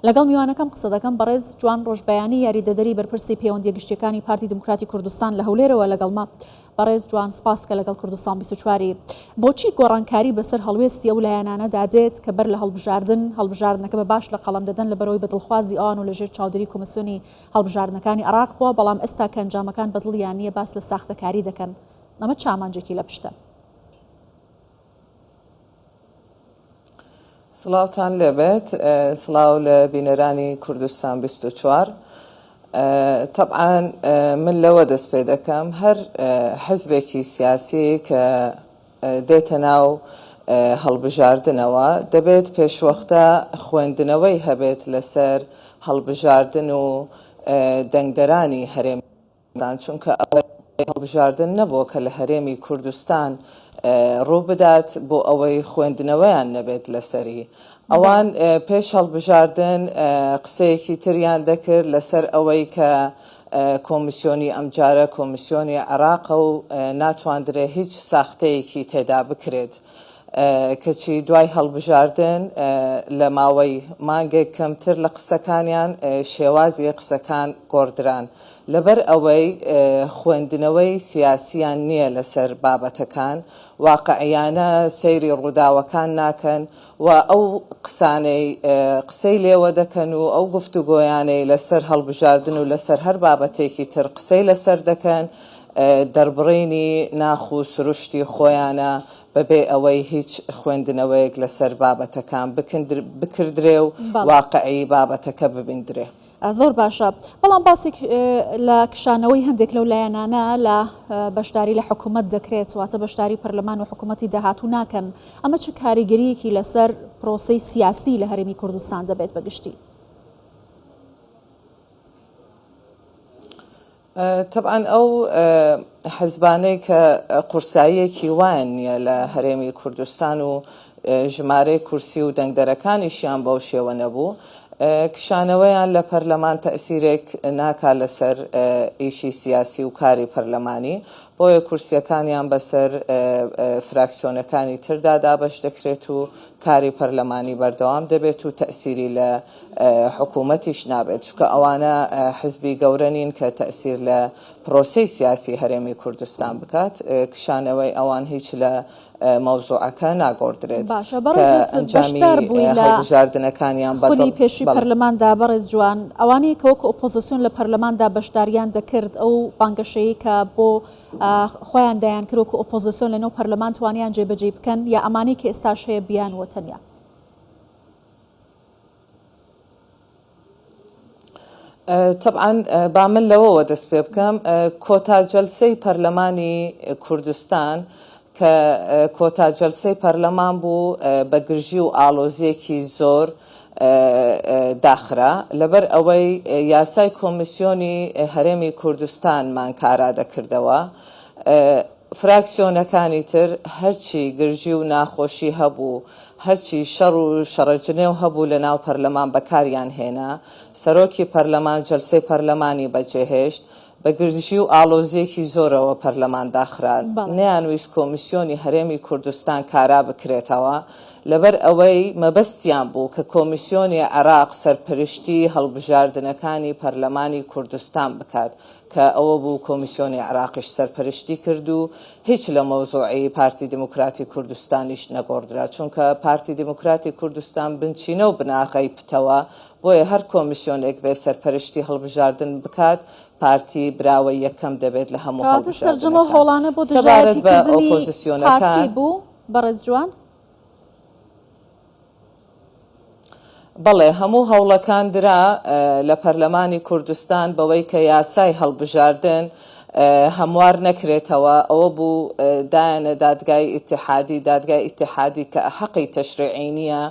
لەگەڵ میوانەکەم قسە دەکەم بەڕێز جوان ڕۆژبەیانی یاریدەدەری بەرپرسی پەیوەندیە گشتیەکانی پارتی دموکراتی کوردستان لە هەولێرەوە لەگەڵما. بەڕێز جوان سپاسکە لەگەڵ کوردستان 24 بۆچی گۆڕانکاری بەسەر هەڵوێستی ئەو لایەنانەدا دێت کە بەر لە هەڵبژاردنەکە بە باش لە قەڵەم دەدەن لە بەرەوەی بەدڵخوازی ئەوان و لەژێر چاودێری کۆمسیۆنی هەڵبژاردنەکانی عێراق بووە، بەڵام ئێستا کە ئەنجامەکان بەدڵیان نییە باس لە ساختەکاری دەکەن. ئەمە چامانجێکی لە پشتە. سڵاوتان لێبێت، سڵاو لە بینەرانی کوردستان 24. طبعا من لەوە دەست پێ دەکەم هەر حزبێکی سیاسی کە دێتە ناو هەڵبژاردنەوە دەبێت پێشوەختە خوێندنەوەی هەبێت لەسەر هەڵبژاردن و دەنگدەرانی هەرێمدان، چونکە هەڵبژاردن نەبووە کە لە هەرێمی کوردستان ڕوو بدات بۆ ئەوەی خوێندنەوەیان نەبێت لەسەری ئەوان پێش هەڵبژاردن قسەیەکی تریان دەکرد لەسەر ئەوەی کە کۆمیسیۆنی ئەمجارە کۆمیسیۆنی عێراقە و ناتواندرێ هیچ ساختەیەکی تێدا بکرێت، کەچی دوای هەڵبژاردن لە ماوەی مانگێک کەمتر لە قسەکانیان شێوازی قسەکان گۆڕدران لەبەر ئەوەی خوێندنەوەی سیاسیان نییە لەسەر بابەتەکان، واقعیانە سەیری ڕووداوەکان ناکەن و ئەو قسەی لێوە دەکەن و ئەو گفتوگۆیانەی لەسەر هەڵبژاردن و لەسەر هەر بابەتێکی تر قسەی لەسەر دەکەن دەربڕینی ناخ و سروشتی خۆیانە بەبێ ئەوەی هیچ خوێندنەوەیەک لەسەر بابەتەکان بکردرێ و واقعی بابەتەکە ببیندرێ. زۆر باشە، بەڵام باسێک لە کشانەوەی هەندێک لەو لایەنانە لە بەشداری لە حکوومەت دەکرێت، واتە بەشداری پەرلەمان و حکوومەتی داهاتوو ناکەن. ئەمە چه کاریگەریەکی لەسەر پرۆسەی سیاسی لە هەرێمی کوردستان دەبێت بەگشتی؟ طبعا ئەو حزبانەی کە قورساییەکی وان نییە لە هەرێمی کوردستان و ژمارەی کورسی و دەنگدەرەکانیشیان بەو شێوە نەبوو، کشانەوەیان لە پەرلەمان تەئسیرێک ناکا لەسەر ئیشی سیاسی و کاری پەرلەمانی، بۆیە کورسیەکانیان بەسەر فراکسیۆنەکانی تردا دابەش دەکرێت و کاری پەرلەمانی بەردەوام دەبێت و تەئسیری لە حکوومەتیش نابێت، چونکە ئەوانە حزبی گەورە نین کە تەئسیر لە پرۆسەی سیاسی هەرێمی کوردستان بکات. کشانەوەی ئەوان هیچ لە مەوزوعەکە ناگۆڕدرێت ئەنجامی هەڵبژاردنەکانیان خودی پێشووی پەرلەماندا. بەڕێز جوان، ئەوانەی کە وەکو ئۆپۆزیسیۆن لە پەرلەماندا بەشداریان دەکرد ئەو بانگەشەیە کە بۆ خۆیان دایان کرد وەکو ئۆپۆزیسیۆن لەنێو پەرلەمان توانیان جێبەجێ بکەن، یا ئەمانەی کە ئێستاش هەیە بیان وەتەنیا؟ طبعا با من لەوەوە دەست پێ بکەم کۆتا جەلسەی پەرلەمانی کوردستان کە کۆتا جەلسەی پەرلەمان بوو بە گرژی و ئاڵۆزیەکی زۆر داخرا لەبەر ئەوەی یاسای کۆمیسیۆنی هەرێمی کوردستانمان کارا دەکردەوە. فراکسیۆنەکانی تر هەرچی گرژی و ناخۆشی هەبوو، هەرچی شەڕ و شەڕەجنێو هەبوو لە ناو پەرلەمان بەکاریان هێنا، سەرۆکی پەرلەمان جەلسەی پەرلەمانی بەجێهێشت بە گرژی و ئاڵۆزیەکی زۆرەوە پەرلەمان داخران، نەیانویست کۆمیسیۆنی هەرێمی کوردستان کارا بکرێتەوە لەبەر ئەوەی مەبەستیان بوو کە کۆمیسیۆنی عێراق سەرپەرشتی هەڵبژاردنەکانی پەرلەمانی کوردستان بکات، کە ئەوە بوو کۆمیسیۆنی عێراقیش سەرپەرشتی کرد و هیچ لە مەوزوعی پارتی دموکراتی کوردستانیش نەگۆڕدرا، چونکە پارتی دموکراتی کوردستان بنچینە و بناغی پتەوە، بۆیە هەر کۆمیسیۆنێک بێ سەرپەرشتی هەڵبژاردن بکات پارتی براوە یەکەم دەبێت لە هەموو سەرجەمە هۆڵانە بۆ دژایەتیکردنی پارتی بوو. بەڕێز جوان، بەڵێ هەموو هەوڵەکان درا لە پەرلەمانی کوردستان بەوەی کە یاسای هەڵبژاردن هەموار نەکرێتەوە. ئەوە بوو دایانە دادگای ئیتیحادی کە حەقی تەشریعی نییە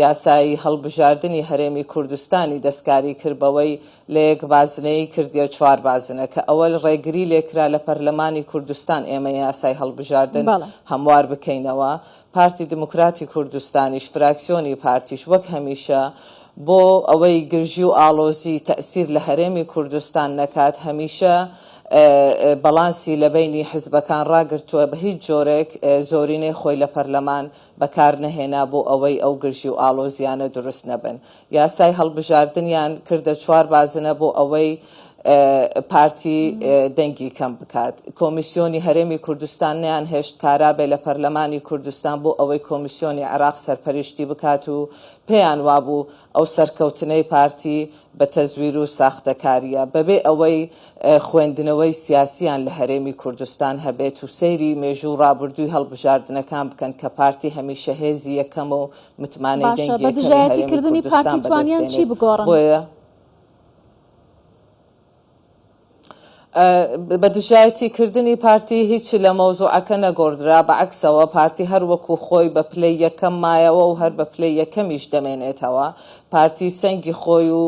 یاسایی هەڵبژاردننی هەرێمی کوردستانی دەستکاری کردبەوەی لە یەک بازنەی کردیە 4 بازنە کە ئەوەل ڕێگری لێکرا لە پەرلەمانی کوردستان ئێمە یاسای هەڵبژاردن هەموار بکەینەوە. پارتی دموکراتی کوردستانیش فراکسیۆنی پارتیش وەک هەمیشە بۆ ئەوەی گرژی و ئاڵۆزی تەئسیر لە هەرێمی کوردستان نەکات هەمیشە بەڵانسی لە بینی حزبەکان ڕاگرتووە بە هیچ جۆرێک زۆرینەی خۆی لە پەرلەمان بەکار نەهێنا بۆ ئەوەی ئەو گرژی و ئاڵۆزیانە دروست نەبن. یاسای هەڵبژاردنیان کردە 4 بازنە بۆ ئەوەی پارتی دەنگی کەم بکات. کۆمیسیۆنی هەرێمی کوردستان نیان هێشت کارابێ لە پەرلەمانی کوردستان بۆ ئەوەی کۆمیسیۆنی عێراق سەرپەرشتی بکات و پێیان وابوو ئەو سەرکەوتنەی پارتی بە تەزویر و ساختەکاریە بەبێ ئەوەی خوێندنەوەی سیاسیان لە هەرێمی کوردستان هەبێت و سەیری مێژوو ڕابردووی هەڵبژاردنەکان بکەن کە پارتی هەمیشە هێزی یەکەم و متمانەی دەنگی بەدژایەتیکردنی پارتی توانیان چی بگۆڕن؟ بەدژایەتیکردنی پارتی هیچ لە مەوزوعەکە نەگۆڕدرا، بەعکسەوە پارتی هەر وەکو خۆی بە پلەی یەکەم مایەوە و هەر بە پلەی یەکەمیش دەمێنێتەوە. پارتی سەنگی خۆی و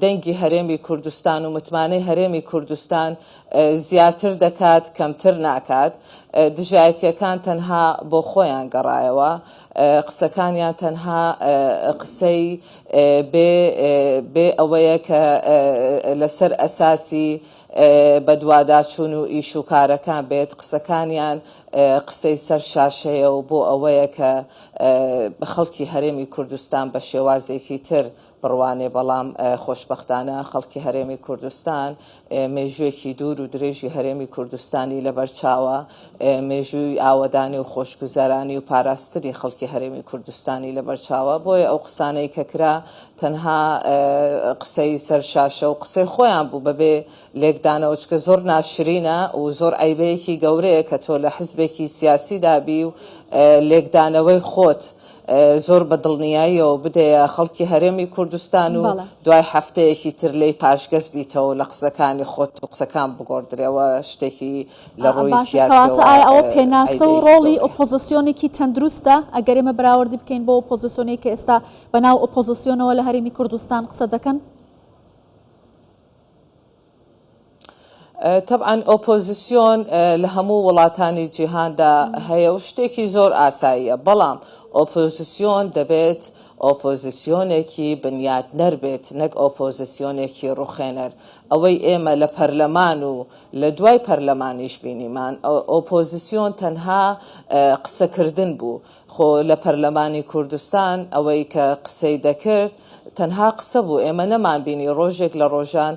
دەنگی هەرێمی کوردستان و متمانەی هەرێمی کوردستان زیاتر دەکات، کەمتر ناکات. دژایەتیەکان تەنها بۆ خۆیان گەڕایەوە، قسەکانیان تەنها قسەی بێ ئەوەیە کە لەسەر ئەساسی بە دوواداچوون و ئیش و کارەکان بێت. قسەکانیان قسەی سەر شاشەیە و بۆ ئەوەیە کە بە خەڵکی هەرێمی کوردستان بە شێوازێکی تر بڕوانێ. بەڵام خۆشبەختانە خەڵکی هەرێمی کوردستان مێژوویەکی دوور و درێژی هەرێمی کوردستانی لەبەرچاوە، مێژووی ئاوەدانی و خۆشگوزارانی و پاراستنی خەڵکی هەرێمی کوردستانی لەبەرچاوە. بۆیە ئەو قسانەی کە کرا تەنها قسەی سەر شاشە و قسەی خۆیان بوو بەبێ لێکدانەوە، چکە زۆر ناشرینە و زۆر عیبەیەکی گەورەیە کە تۆ لە حزبێکی سیاسی دابی و لێکدانەوەی خۆت زۆر بە دڵنیاییەوە بدەیە خەڵکی هەرێمی کوردستان و دوای هەفتەیەکی تر لی پاشگەز بیتەوە لە قسەکانی خۆت و قسەکان بگۆڕدرێەوە شتێکی لە ڕۆی سیاسەوە. ئەوە پێناسە و ڕۆڵی ئۆپۆزیسیۆنێکی تەندروستە ئەگەر ئێمە بەراوردی بکەین بۆ ئۆپۆزیسیۆنێک کە ئێستا بەناو ئۆپۆزیسیۆنەوە لە هەرێمی کوردستان قسە دەکەن؟ طبعاً ئۆپۆزیسیۆن لە هەموو وڵاتانی جیهاندا هەیە و شتێکی زۆر ئاساییە، بەڵام ئۆپۆزیسیۆن دەبێت ئۆپۆزیسیۆنێکی بنیادنەر بێت، نەک ئۆپۆزیسیۆنێکی ڕوخێنەر. ئەوەی ئێمە لە پەرلەمان و لە دوای پەرلەمانیش بینیمان، ئۆپۆزیسیۆن تەنها قسەکردن بوو. خۆ لە پەرلەمانی کوردستان ئەوەی کە قسەی دەکرد تەنها قسە بوو. ئێمە نەمان بینی ڕۆژێک لە ڕۆژان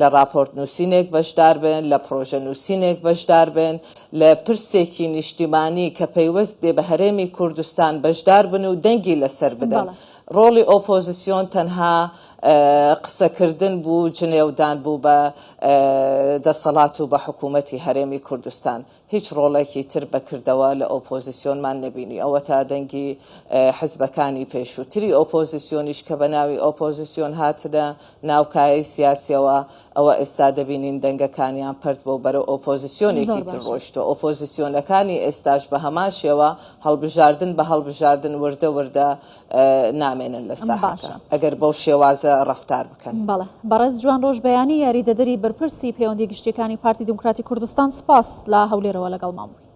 لە راپۆرت نووسینێک بەشدار بن، لە پرۆژە نووسینێک بەشدار بن، لە پرسێکی نیشتیمانی کە پەیوەست بێ بە هەرێمی کوردستان بەشدار بن و دەنگی لەسەر بدەن. ڕۆڵی ئۆپۆزیسیۆن تەنها قسەکردن بوو، جنێودان بوو بە دەسەڵات و بە حکوومەتی هەرێمی کوردستان. هیچ ڕۆڵێکی تر بەکردەوە لە ئۆپۆزیسیۆنمان نەبینی. ئەوە تا دەنگی حزبەکانی پێشووتری ئۆپۆزیسیۆنیش کە بە ناوی ئۆپۆزیسیۆن هاتنە ناوکایی سیاسیەوە، ئەوە ئێستا دەبینین دەنگەکانیان پرد بۆ بەرەو ئۆپۆزیسیۆنێکی تر ڕۆیشتە. ئۆپۆزیسیۆنەکانی ئێستاش بە هەمان شێوە هەڵبژاردن بە هەڵبژاردن وردە وردە نامێنن لە ساحەکە ئەگەر بەو شێوازە ڕەفتار بکەن. بەڵێ بەڕێز جوان ڕۆژبەیانی یاریدەدەری بەرپرسی پەیوەندی گشتیەکانی پارتی دموکراتی کوردستان، سپاس لە هەولێرەوە لەگەڵمان بووین.